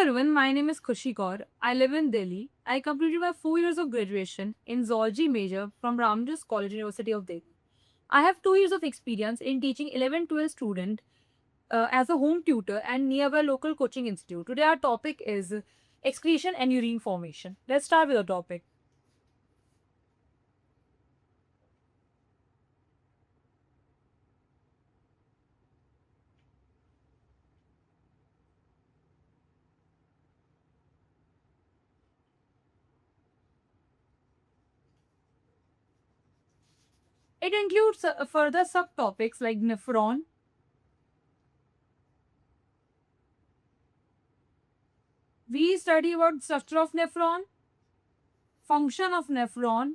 everyone, my name is Khushi Kaur. I live in Delhi. I completed my 4 years of graduation in zoology major from Ramjas College, University of Delhi. I have 2 years of experience in teaching 11-12 students as a home tutor and nearby local coaching institute. Today our topic is excretion and urine formation. Let's start with the topic. It includes further subtopics like nephron. We study about structure of nephron, function of nephron,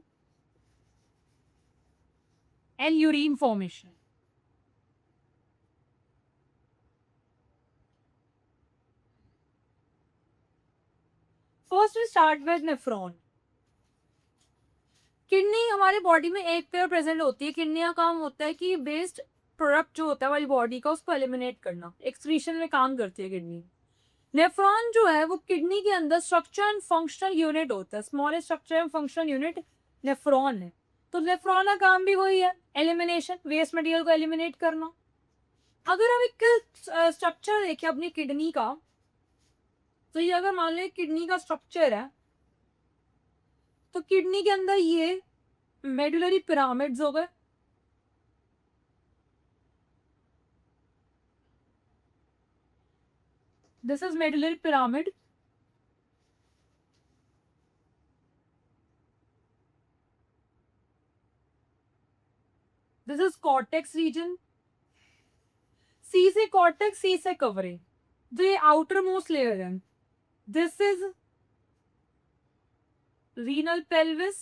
and urine formation. First we start with nephron. Kidney हमारे body में एक pair present होती है. Kidney का काम होता है कि वेस्ट प्रोडक्ट जो होता है हमारी बॉडी का उसको एलिमिनेट करना, एक्सक्रीशन में काम करती है किडनी. नेफ्रॉन जो है वो किडनी के अंदर स्ट्रक्चर एंड फंक्शनल यूनिट होता है. Smallest structure and functional unit nephron है. तो नेफ्रॉन का काम भी वही है, एलिमिनेशन, वेस्ट मटेरियल को एलिमिनेट करना. अगर हम एक स्ट्रक्चर देखें अपनी किडनी का, तो ये अगर मान लो किडनी का स्ट्रक्चर है, तो किडनी के अंदर ये मेडुलरी पिरामिड्स हो गए. This is medullary pyramid. This is cortex region. C से कॉर्टेक्स, सी से कवरिंग, जो ये आउटर मोस्ट लेयर है. This is renal pelvis.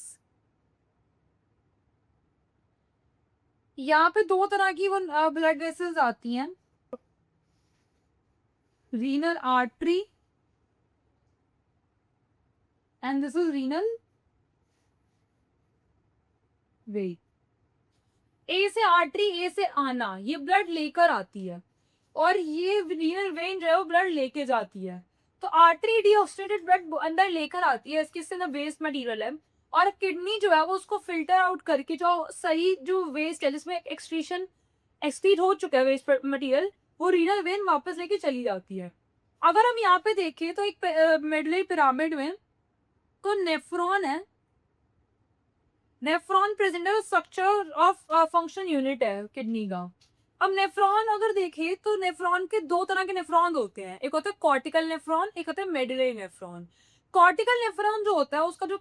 यहाँ पे दो तरह की वो ब्लड वेसल्स आती हैं, renal artery and this is renal vein. A से आर्टरी, ए से आना, ये ब्लड लेकर आती है, और ये रीनल वेन जो है वो ब्लड लेके जाती है. तो आर्टरी डीऑक्सीडेटेड ब्लड अंदर लेकर आती है, इसके अंदर वेस्ट मटेरियल है, और किडनी जो है वो उसको फिल्टर आउट करके जो सही जो वेस्ट है जिसमें एक्सक्रीट हो चुका है वेस्ट मटेरियल, वो रीनल वेन वापस लेके चली जाती है. अगर हम यहाँ पे देखें तो एक मेडुलरी पिरामिड में तो नेफ्रॉन है. नेफ्रॉन प्रेजेंट है, स्ट्रक्चर ऑफ फंक्शन यूनिट है किडनी का. अब नेफ्रॉन अगर देखें तो नेफ्रॉन के दो तरह के नेफ्रॉन होते हैं. एक होता है कॉर्टिकल नेफ्रॉन, एक होता है मेडुलरी नेफ्रॉन. कॉर्टिकल नेफ्रॉन जो होता है उसका जो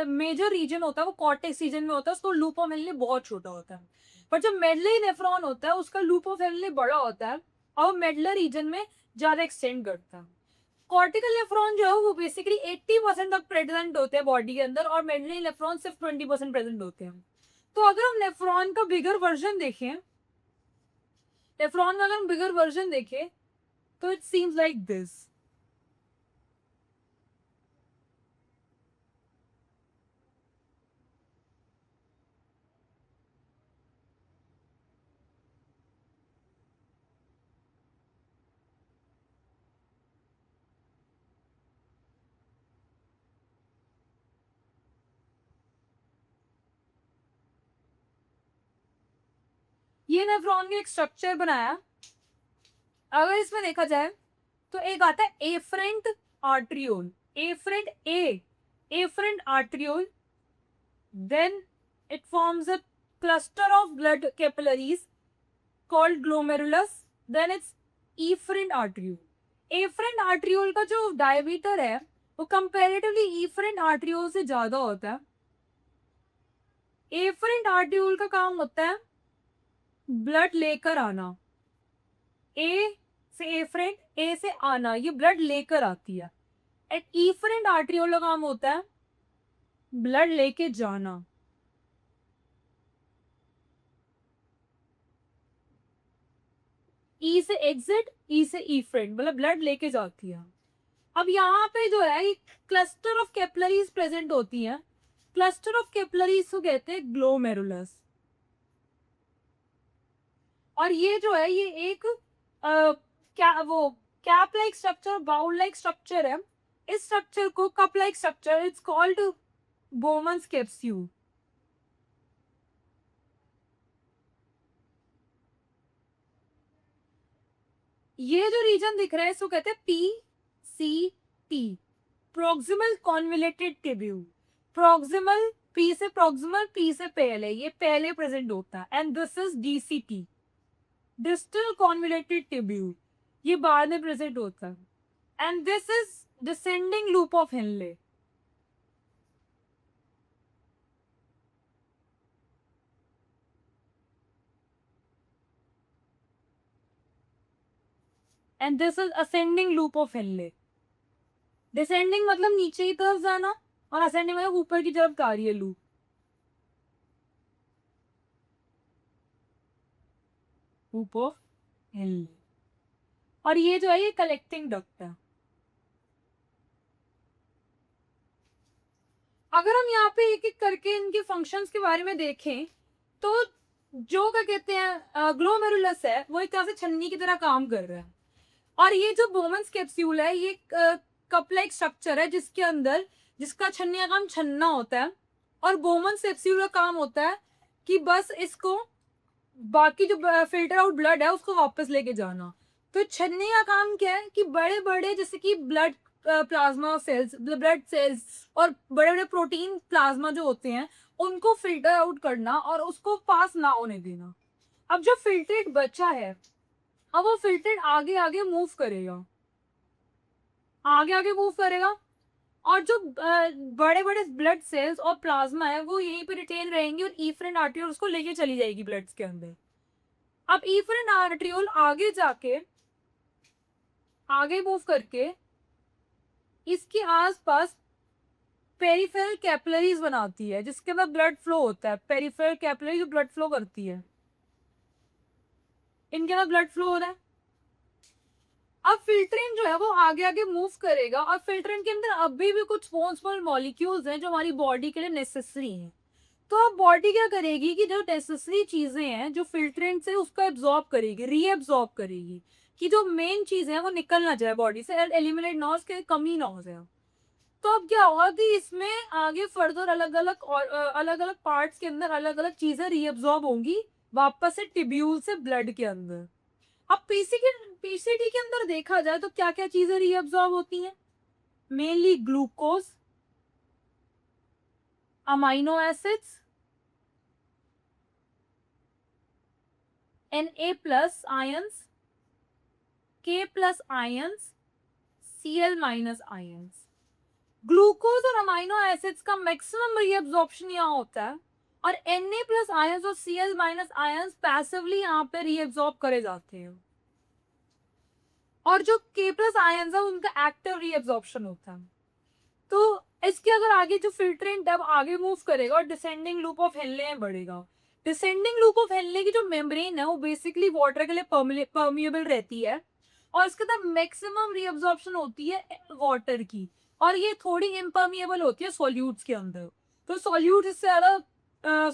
मेजर रीजन होता है वो कॉर्टेक्स रीजन में होता है, उसको लूप ऑफ हेनले बहुत छोटा होता है. पर जो मेडुलरी नेफ्रॉन होता है उसका लूप ऑफ हेनले बड़ा होता है और मेडुलर रीजन में ज्यादा एक्सटेंड करता है. कॉर्टिकल नेफ्रॉन जो है वो बेसिकली 80% तक प्रेजेंट होते हैं बॉडी के अंदर, और मेडुलरी नेफ्रॉन सिर्फ 20% प्रेजेंट होते हैं. तो अगर हम नेफ्रॉन का बिगर वर्जन देखें, नेफ्रॉन का अगर हम बिगर वर्जन देखें तो इट सीम्स लाइक दिस. ये नेफ्रॉन का एक स्ट्रक्चर बनाया. अगर इसमें देखा जाए तो एक आता है afferent arteriole, afferent arteriole. Then it forms a cluster of blood capillaries called glomerulus. Then it's efferent arteriole. efferent arteriole का जो डायमीटर है वो कंपैरेटिवली efferent arteriole से ज्यादा होता है. efferent arteriole का काम होता है ब्लड लेकर आना. ए से एफरेंट, ए से आना, ये ब्लड लेकर आती है. एट efferent arteriole का काम होता है ब्लड लेके जाना. ई से एग्जिट, ई से efferent, मतलब ब्लड लेके जाती है. अब यहाँ पे जो है क्लस्टर ऑफ कैपिलरीज प्रेजेंट होती हैं. क्लस्टर ऑफ कैपिलरीज को कहते हैं ग्लोमेरुलस. और ये जो है ये एक क्या वो cap like structure, bowl like structure है, इस स्ट्रक्चर को cup like structure, it's called Bowman's capsule. ये जो रीजन दिख रहा है इसको कहते हैं PCT, proximal convoluted tubule. Proximal, P से प्रोक्सिमल, पी से पहले, ये पहले प्रेजेंट होता है। And this is DCT, distal convoluted tubule, ये बाद में प्रेजेंट होता है। And this is descending loop of Henle. And this is ascending loop of Henle. Descending मतलब नीचे की तरफ जाना, और असेंडिंग मतलब ऊपर की तरफ जा रही है लूप। Loop of Henle. और ये जो है ये कलेक्टिंग डक्ट है। अगर हम यहाँ पे एक एक करके इनके फंक्शंस के बारे में देखें तो जो क्या कहते हैं ग्लोमेरुलस है वो एक तरह से छन्नी की तरह काम कर रहा है। और ये जो बोमन्स कैप्सूल है ये कप लाइक स्ट्रक्चर है जिसके अंदर, जिसका छन्नी का काम छन्ना होता है, और बोमन्स कैप्सूल का काम होता है कि बस इसको बाकी जो फिल्टर आउट ब्लड है उसको वापस लेके जाना। तो छन्नी का काम क्या है कि बड़े बड़े जैसे कि blood plasma cells, blood cells और बड़े बड़े प्रोटीन प्लाज्मा जो होते हैं उनको फिल्टर आउट करना और उसको पास ना होने देना। अब जो फिल्ट्रेट बचा है अब वो फिल्ट्रेट आगे आगे मूव करेगा, आगे आगे मूव करेगा, और जो बड़े बड़े ब्लड सेल्स और प्लाज्मा है वो यहीं पे रिटेन रहेंगे और इफरेंट आर्टियोल उसको लेके चली जाएगी ब्लड के अंदर। अब इफरेंट आर्टियोल आगे जाके, आगे मूव करके इसके आसपास पेरिफेरल कैपिलरीज बनाती है जिसके अंदर ब्लड फ्लो होता है। पेरिफेरल कैपिलरी जो ब्लड फ्लो करती है, इनके अंदर ब्लड फ्लो हो रहा है। अब फिल्ट्रेंट जो है वो आगे आगे मूव करेगा और फिल्ट्रेंट के अंदर अभी भी कुछ स्मॉल मॉलिक्यूल्स हैं जो हमारी बॉडी के लिए नेसेसरी हैं। तो अब बॉडी क्या करेगी कि जो नेसेसरी चीजें हैं जो फिल्ट्रेंट से उसको एब्जॉर्ब करेगी, रीएब्जॉर्ब करेगी, कि जो मेन चीजें हैं वो निकल ना जाए बॉडी से, एलिमिनेट ना हो, उसके कमी ना हो जाए। तो अब क्या होगा कि इसमें आगे फर्दर अलग अलग और अलग अलग पार्ट्स के अंदर अलग अलग चीजें रीअब्सॉर्ब होंगी वापस से टिब्यूल से ब्लड के अंदर। अब पीसीटी के अंदर देखा जाए तो क्या क्या चीजें रीअब्सॉर्ब होती हैं? Mainly glucose, amino acids, Na+ ions, K+ ions, Cl- ions. Glucose और अमाइनो एसिड्स का मैक्सिमम रीअब्सॉर्प्शन यहाँ होता है और Na+ आयंस और Cl- आयंस पैसिवली यहाँ पे रीअब्सॉर्ब करे जाते हैं, और जो K+ आयंस है उनका एक्टिव रीअब्सॉर्प्शन होता है। तो इसके अगर आगे जो फिल्ट्रेंट अब आगे मूव करेगा और डिसेंडिंग लूप ऑफ हेनले में बढ़ेगा। डिसेंडिंग लूप ऑफ हेनले की जो मेम्ब्रेन है वो बेसिकली वाटर के लिए परमिएबल रहती है और इसके अंदर मैक्सिमम रीअब्सॉर्प्शन होती है वाटर की, और ये थोड़ी इम्परमिएबल होती है सॉल्यूट्स के अंदर। तो सॉल्यूट इससे ज्यादा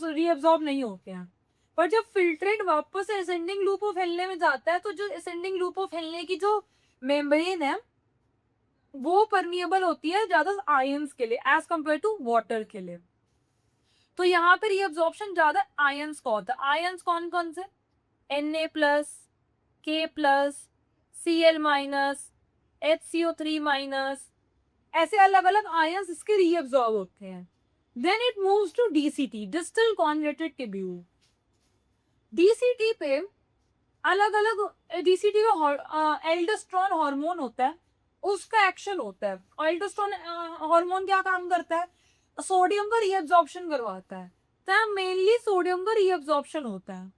रीअब्सॉर्ब नहीं होते हैं। पर जब फिल्ट्रेट वापस से असेंडिंग लूप ऑफ हेनले में जाता है तो जो असेंडिंग लूप ऑफ हेनले की जो मेम्ब्रेन है वो परमिएबल होती है ज्यादा आयंस के लिए एज कंपेयर टू वाटर के लिए। तो यहाँ पे रीअब्सॉर्प्शन ज्यादा आयंस का होता है। आयंस कौन कौन से? Na+, K+, Cl-, HCO3-, ऐसे अलग अलग आयंस इसके रीअब्सॉर्ब होते हैं। Then it moves to DCT, distal convoluted tubule. DCT पे अलग अलग, DCT में एल्डोस्टेरोन हार्मोन होता है, उसका एक्शन होता है। एल्डोस्टेरोन हार्मोन क्या काम करता है? सोडियम का रीअब्सॉर्प्शन करवाता है। तो मेनली सोडियम का रीअब्सॉर्प्शन होता है।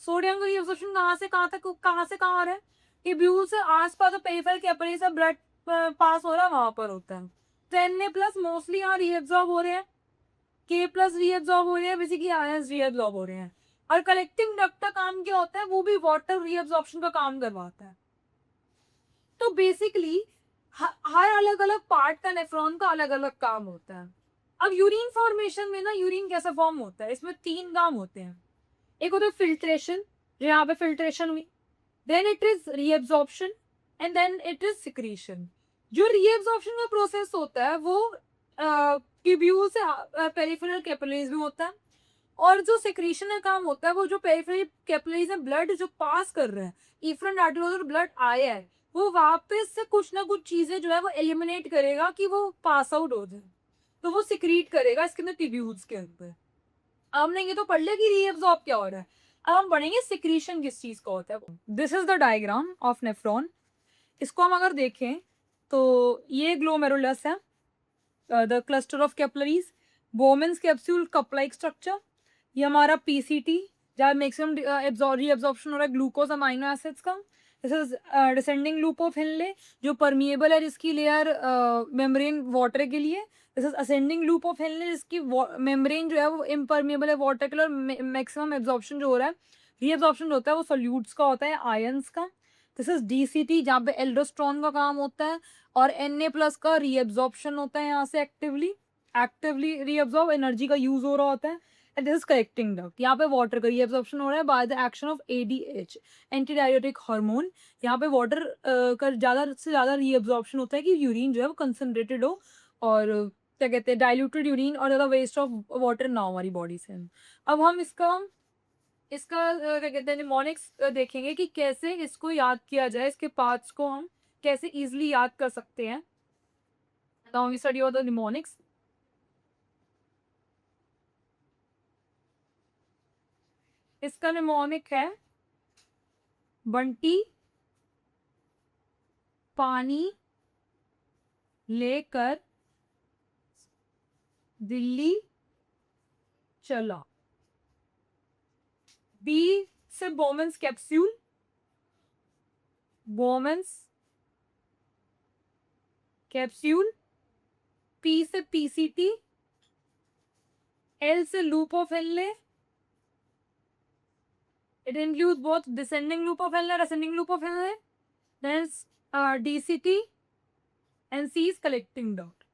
सोडियम का रीअब्सॉर्प्शन कहाँ से कहाँ तक, कहाँ से कहाँ हो रहा है? टिब्यूल से आसपास जो पेरिफेरल कैपिलरी से ब्लड पास हो रहा है वहां पर होता है। तो Na+ मोस्टली यहाँ रीअब्सॉर्ब हो रहे हैं, K+ रीअब्सॉर्ब हो रहे हैं, बेसिकली आयंस रीअब्सॉर्ब हो रहे हैं। और कलेक्टिंग डक्ट का काम क्या होता है? वो भी वाटर रीअब्सॉर्प्शन का काम करवाता है। तो बेसिकली हर अलग अलग पार्ट का नेफ्रॉन का अलग अलग काम होता है। अब यूरिन फॉर्मेशन में ना, यूरिन कैसा फॉर्म होता है? इसमें 3 काम होते हैं। एक होता है फिल्ट्रेशन, जो यहाँ पे फिल्ट्रेशन हुई। Then it is reabsorption, and then it is secretion. जो रीएब्जॉर्प्शन का प्रोसेस होता है वो ट्यूब्यूल से पेरिफेरल कैपिलरीज में होता है, और जो सिक्रीशन का काम होता है वो जो पेरिफेरल कैपिलरीज में ब्लड जो पास कर रहे हैं, इफ्रंट आर्टरियोल ब्लड आया है, वो वापस से कुछ ना कुछ चीजें जो है वो एलिमिनेट करेगा कि वो पास आउट हो जाए, तो वो सिक्रीट करेगा इसके अंदर ट्यूब्यूल्स के अंदर। हमने ये तो पढ़ लिया कि रीएब्जॉर्ब क्या हो रहा है, अब हम पढ़ेंगे सिक्रीशन किस चीज का होता है। This is the diagram of nephron. इसको हम अगर देखें तो ये ग्लोमेरुलस है, the cluster of capillaries, Bowman's capsule cup like structure. ये हमारा पीसीटी जहाँ मैक्सिमम रीअब्जॉर्प्शन हो रहा है ग्लूकोज अमाइनो एसिड्स का। This is descending loop of Henle जो परमिएबल है, जिसकी लेयर मेम्ब्रेन वाटर के लिए। This is ascending loop of Henle जिसकी मेम्ब्रेन जो है वो इम्परमिएबल है वाटर के लिए, और मैक्सिमम एब्जॉर्प्शन जो हो रहा है, रीअब्जॉर्प्शन होता है वो सोल्यूट्स का होता है, आयंस का। दिस इज डीसीटी जहाँ पे एल्डोस्ट्रॉन का काम होता है, और Na+ का रीअब्जॉर्प्शन होता है यहाँ से एक्टिवली रीअब्जॉर्ब एनर्जी का यूज हो रहा होता है। And this is collecting duct, यहाँ पे वाटर का रीअब्जॉर्प्शन हो रहा है by the action of ADH, anti diuretic hormone. यहाँ पे वाटर का ज़्यादा से ज़्यादा रीअब्जॉर्प्शन होता है कि यूरिन जो है वो कंसनट्रेटेड हो, और क्या कहते हैं डाइल्यूटेड यूरिन और ज़्यादा वेस्ट ऑफ वाटर ना हो हमारी बॉडी से। अब हम इसका इसका क्या कहते हैं निमोनिक्स देखेंगे कि कैसे इसको याद किया जाए, इसके पार्ट्स को हम कैसे इजीली याद कर सकते हैं। Now we study the mnemonics. इसका निमोनिक है बंटी पानी लेकर दिल्ली चला। बी से Bowman's capsule, Bowman's capsule. P से पीसीटी, एल से loop of Henle, it includes both descending loop of Henle, ascending loop of Henle, then DCT, and C is collecting dot.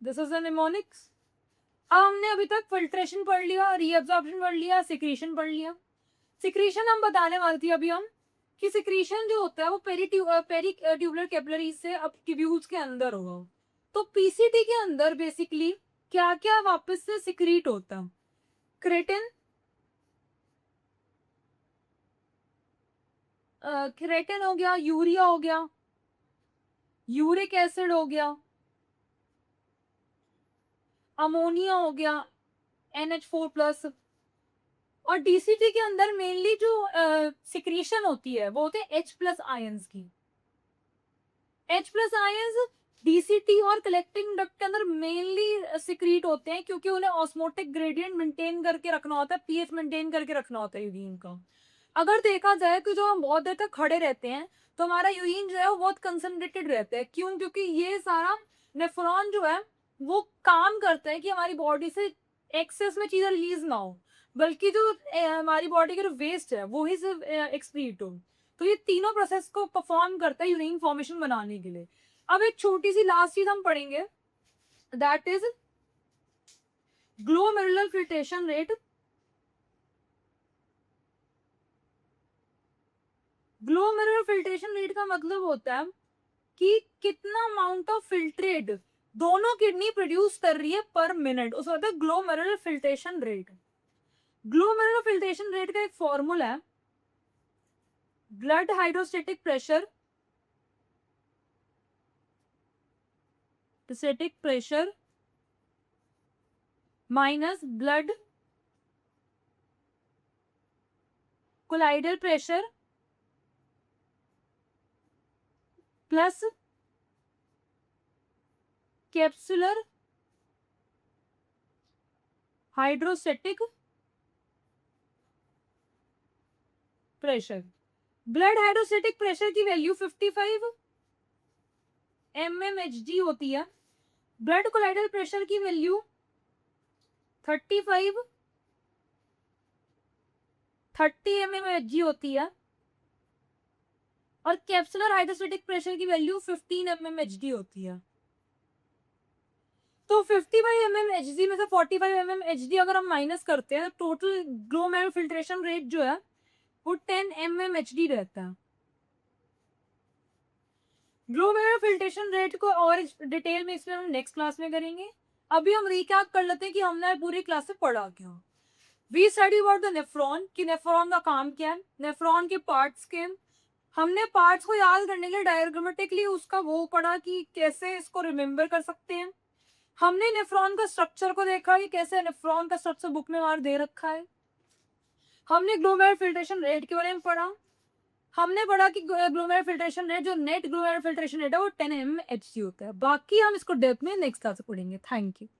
This is the mnemonics. अब हमने अभी तक filtration पढ़ लिया, reabsorption पढ़ लिया, सिक्रीशन पढ़ लिया। सिक्रीशन हम बताने वाले थे अभी हम कि सिक्रीशन जो होता है वो पेरी ट्यूबुलर कैपिलरीज से अब ट्यूब्यूल्स के अंदर होगा। तो पीसीटी के अंदर बेसिकली क्या क्या वापस से सिक्रीट होता है? क्रेटिन, क्रेटिन हो गया, यूरिया हो गया, यूरिक एसिड हो गया, अमोनिया हो गया, NH4+। और डीसीटी के अंदर मेनली जो सिक्रीशन होती है वो होते हैं H+ आयंस की। H+ आयंस डीसीटी और कलेक्टिंग डक्ट के अंदर मेनली सिक्रीट होते हैं, क्योंकि उन्हें ऑस्मोटिक ग्रेडियंट मेंटेन करके रखना होता है, पीएच मेंटेन करके रखना होता है यूरिन का। अगर देखा जाए कि जो हम बहुत देर तक खड़े रहते हैं तो हमारा यूरिन जो है वो बहुत कंसंट्रेटेड रहता है। क्यों? क्योंकि ये सारा नेफ्रॉन जो है वो काम करता है कि हमारी बॉडी से एक्सेस में चीज़ें रिलीज ना हो, बल्कि जो हमारी बॉडी का जो वेस्ट है वो ही सिर्फ एक्सक्रीट हो। तो ये तीनों प्रोसेस को परफॉर्म करता है यूरिन फॉर्मेशन बनाने के लिए। अब एक छोटी सी लास्ट चीज हम पढ़ेंगे, that is glomerular filtration rate. Glomerular filtration rate का मतलब होता है कि कितना अमाउंट ऑफ फिल्ट्रेट दोनों किडनी प्रोड्यूस कर रही है पर मिनट, उसको होता है glomerular filtration rate. Glomerular filtration rate का एक फॉर्मूला है blood hydrostatic pressure, static pressure minus blood colloidal pressure plus capsular hydrostatic pressure. Blood hydrostatic pressure की वैल्यू 55 mmHg होती है, ब्लड कोलाइडल प्रेशर की वैल्यू 30 mmHg होती है, और कैप्सुलर हाइड्रोस्टेटिक प्रेशर की वैल्यू 15 mmHg होती है। तो 55 mmHg में से 45 mmHg अगर हम माइनस करते हैं तो टोटल ग्लोमेरुलर फिल्ट्रेशन रेट जो है वो 10 mmHg रहता है। ग्लोमेरुलर फिल्ट्रेशन रेट को और डिटेल में इसमें हम नेक्स्ट क्लास में करेंगे। अभी हम रिकैप कर लेते हैं कि हमने पूरी क्लास में पढ़ा क्या। We study about the nephron कि नेफ्रॉन का काम क्या है, नेफ्रॉन के पार्ट्स के। हमने पार्ट्स को याद करने के लिए डायग्रामेटिकली उसका वो पढ़ा कि कैसे इसको रिमेम्बर कर सकते हैं। हमने नेफ्रॉन का स्ट्रक्चर को देखा कि कैसे नेफ्रॉन का स्ट्रक्चर बुक में वहां दे रखा है। हमने ग्लोमेरुलर फिल्ट्रेशन रेट के बारे में पढ़ा। हमने पढ़ा कि ग्लोमेरुलर फिल्ट्रेशन रेट जो नेट ग्लोमेरुलर फिल्ट्रेशन रेट है वो 10 mHg होता है। बाकी हम इसको डेप्थ में नेक्स्ट क्लास में पढ़ेंगे। Thank you.